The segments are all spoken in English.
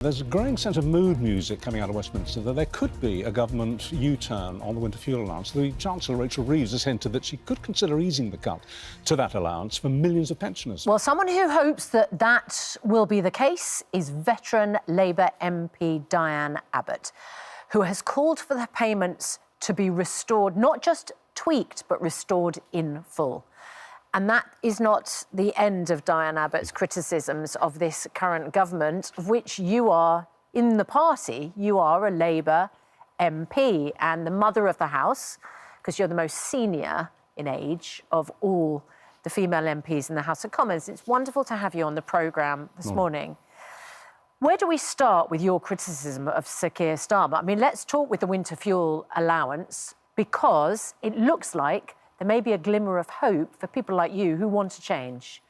There's a growing sense of mood music coming out of Westminster that there could be a government U-turn on the winter fuel allowance. The Chancellor, Rachel Reeves, has hinted that she could consider easing the cut to that allowance for millions of pensioners. Well, someone who hopes that that will be the case is veteran Labour MP Diane Abbott, who has called for the payments to be restored, not just tweaked, but restored in full. And that is not the end of Diane Abbott's criticisms of this current government, of which you are, in the party, you are a Labour MP and the mother of the House, because you're the most senior in age of all the female MPs in the House of Commons. It's wonderful to have you on the programme this morning. Where do we start with your criticism of Sir Keir Starmer? I mean, let's talk with the winter fuel allowance, because it looks like there may be a glimmer of hope for people like you who want to change.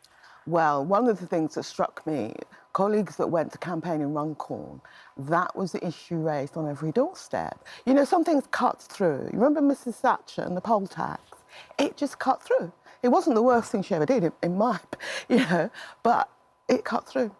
Well, one of the things that struck me, colleagues that went to campaign in Runcorn, that was the issue raised on every doorstep. You know, some things cut through. You remember Mrs Thatcher and the poll tax? It just cut through. It wasn't the worst thing she ever did, in my, but it cut through.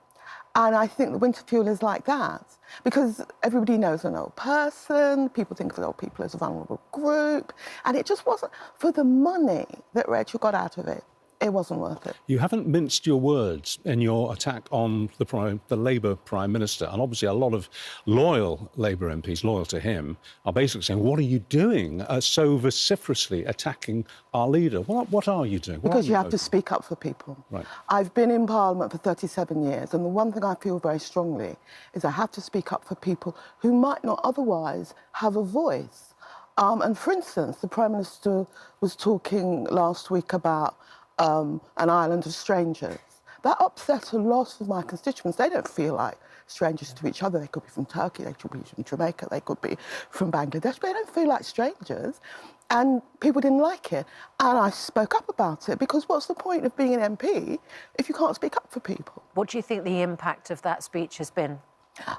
And I think the winter fuel is like that, because everybody knows an old person, people think of old people as a vulnerable group, and it just wasn't, for the money that Rachel got out of it, it wasn't worth it. You haven't minced your words in your attack on the Labour Prime Minister, and obviously a lot of loyal Labour MPs, loyal to him, are basically saying, what are you doing so vociferously attacking our leader? What are you doing? Because you have to speak up for people. Right. I've been in Parliament for 37 years, and the one thing I feel very strongly is I have to speak up for people who might not otherwise have a voice. And for instance, the Prime Minister was talking last week about an island of strangers. That upset a lot of my constituents. They don't feel like strangers to each other. They could be from Turkey, they could be from Jamaica, they could be from Bangladesh, but they don't feel like strangers. And people didn't like it. And I spoke up about it, because what's the point of being an MP if you can't speak up for people? What do you think the impact of that speech has been?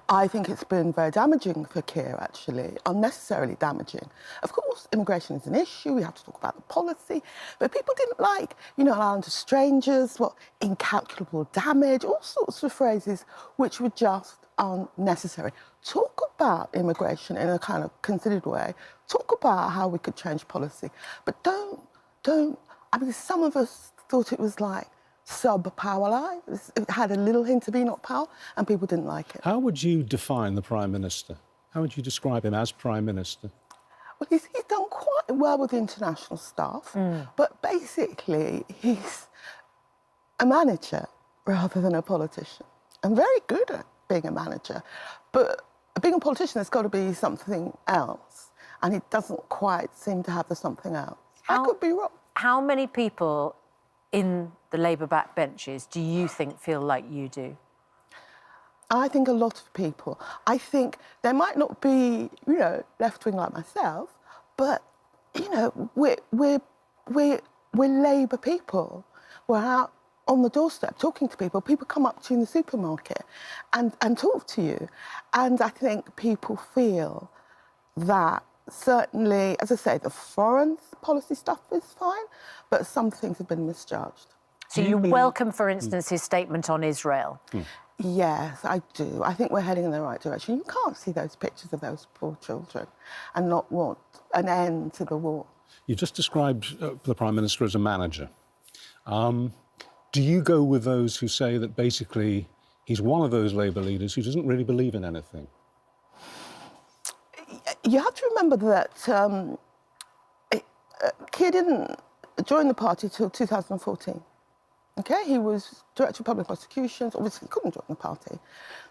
I think it's been very damaging for Keir, actually, unnecessarily damaging. Of course, immigration is an issue, we have to talk about the policy, but people didn't like, you know, allowing to strangers, incalculable damage, all sorts of phrases which were just unnecessary. Talk about immigration in a kind of considered way, talk about how we could change policy, but don't, I mean, some of us thought it was like sub-power line. It had a little hint of Enoch Powell, and people didn't like it. How would you define the Prime Minister? How would you describe him as Prime Minister? Well, he's done quite well with international stuff, but basically he's a manager rather than a politician, and very good at being a manager. But being a politician has got to be something else, and he doesn't quite seem to have the something else. I could be wrong. How many people in the Labour backbenches do you think feel like you do? I think a lot of people. I think there might not be, you know, left-wing like myself, but, you know, we're Labour people. We're out on the doorstep talking to people. People come up to you in the supermarket and talk to you. And I think people feel that certainly, as I say, the foreign policy stuff is fine, but some things have been misjudged. So you welcome, for instance, his statement on Israel? Yes, I do. I think we're heading in the right direction. You can't see those pictures of those poor children and not want an end to the war. You just described the Prime Minister as a manager. Do you go with those who say that basically he's one of those Labour leaders who doesn't really believe in anything? You have to remember that Keir didn't join the party till 2014. OK? He was Director of Public Prosecutions. Obviously, he couldn't join the party.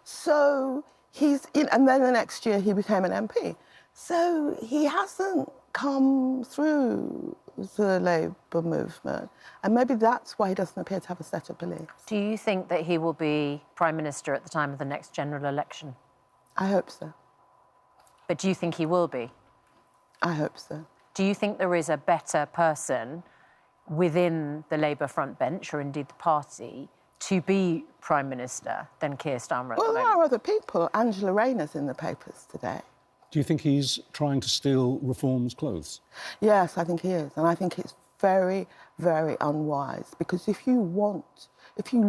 So he's in, and then the next year he became an MP. So he hasn't come through the Labour movement. And maybe that's why he doesn't appear to have a set of beliefs. Do you think that he will be Prime Minister at the time of the next general election? I hope so. But do you think he will be? I hope so. Do you think there is a better person within the Labour front bench, or indeed the party, to be Prime Minister than Keir Starmer at the moment? Well, there are other people. Angela Rayner's in the papers today. Do you think he's trying to steal Reform's clothes? Yes, I think he is. And I think it's very, very unwise, because if you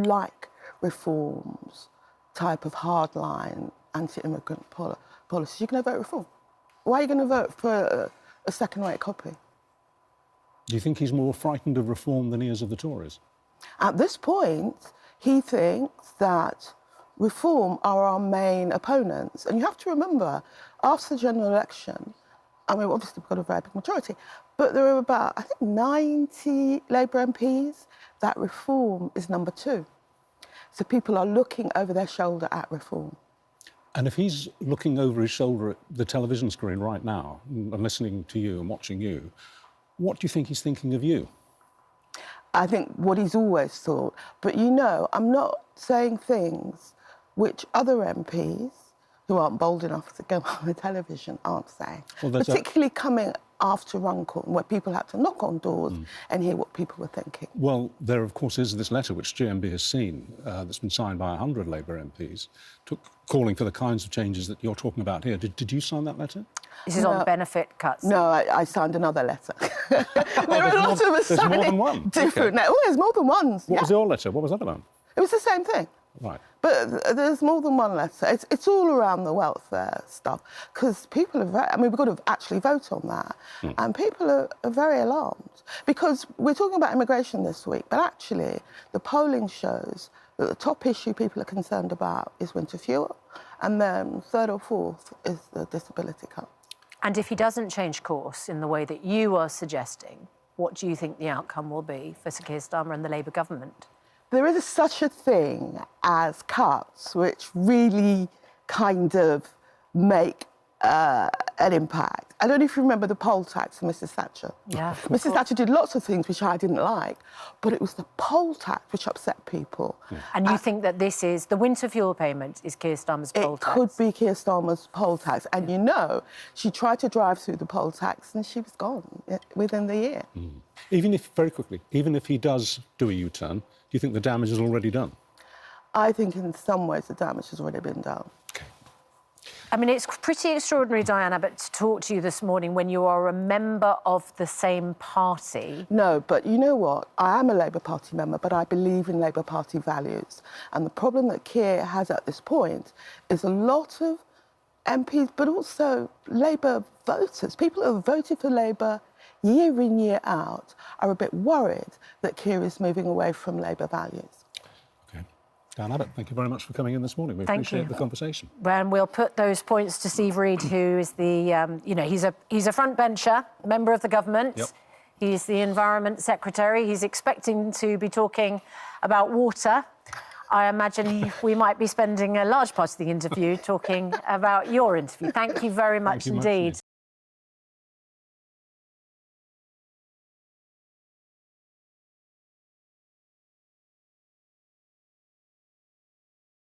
like Reform's type of hardline anti-immigrant policies, you're going to vote reform. Why are you going to vote for a second-rate copy? Do you think he's more frightened of reform than he is of the Tories? At this point, he thinks that reform are our main opponents. And you have to remember, after the general election, I mean, obviously we've got a very big majority, but there are about, I think, 90 Labour MPs. That reform is number 2. So people are looking over their shoulder at reform. And if he's looking over his shoulder at the television screen right now and listening to you and watching you, what do you think he's thinking of you? I think what he's always thought. But, you know, I'm not saying things which other MPs who aren't bold enough to go on the television aren't saying. Well, particularly coming after Runcorn, where people had to knock on doors and hear what people were thinking. Well, there, of course, is this letter which GMB has seen that's been signed by 100 Labour MPs calling for the kinds of changes that you're talking about here. Did you sign that letter? This is on benefit cuts. No, I signed another letter. There are a lot of us signing more than one. different. Okay. Oh, there's more than one. What was your letter? What was that about? It was the same thing. Right. But there's more than one letter. It's all around the welfare stuff, because people are very... I mean, we've got to actually vote on that. And people are very alarmed, because we're talking about immigration this week, but actually the polling shows that the top issue people are concerned about is winter fuel, and then third or fourth is the disability cut. And if he doesn't change course in the way that you are suggesting, what do you think the outcome will be for Sir Keir Starmer and the Labour government? There is such a thing as cuts which really kind of make an impact. I don't know if you remember the poll tax for Mrs Thatcher. Yeah. Mrs Thatcher did lots of things which I didn't like, but it was the poll tax which upset people. And you think that this is, the winter fuel payment is Keir Starmer's poll tax? It could be Keir Starmer's poll tax. And you know, she tried to drive through the poll tax and she was gone within the year. Even if, very quickly, even if he does do a U-turn, do you think the damage is already done? I think in some ways the damage has already been done. I mean, it's pretty extraordinary, Diane Abbott, to talk to you this morning when you are a member of the same party. No, but you know what? I am a Labour Party member, but I believe in Labour Party values. And the problem that Keir has at this point is a lot of MPs, but also Labour voters, people who have voted for Labour year in, year out, are a bit worried that Keir is moving away from Labour values. Diane Abbott, thank you very much for coming in this morning. We appreciate the conversation. And we'll put those points to Steve Reid, who is the, you know, he's a front bencher, member of the government. Yep. He's the Environment Secretary. He's expecting to be talking about water. I imagine we might be spending a large part of the interview talking about your interview. Thank you very much indeed.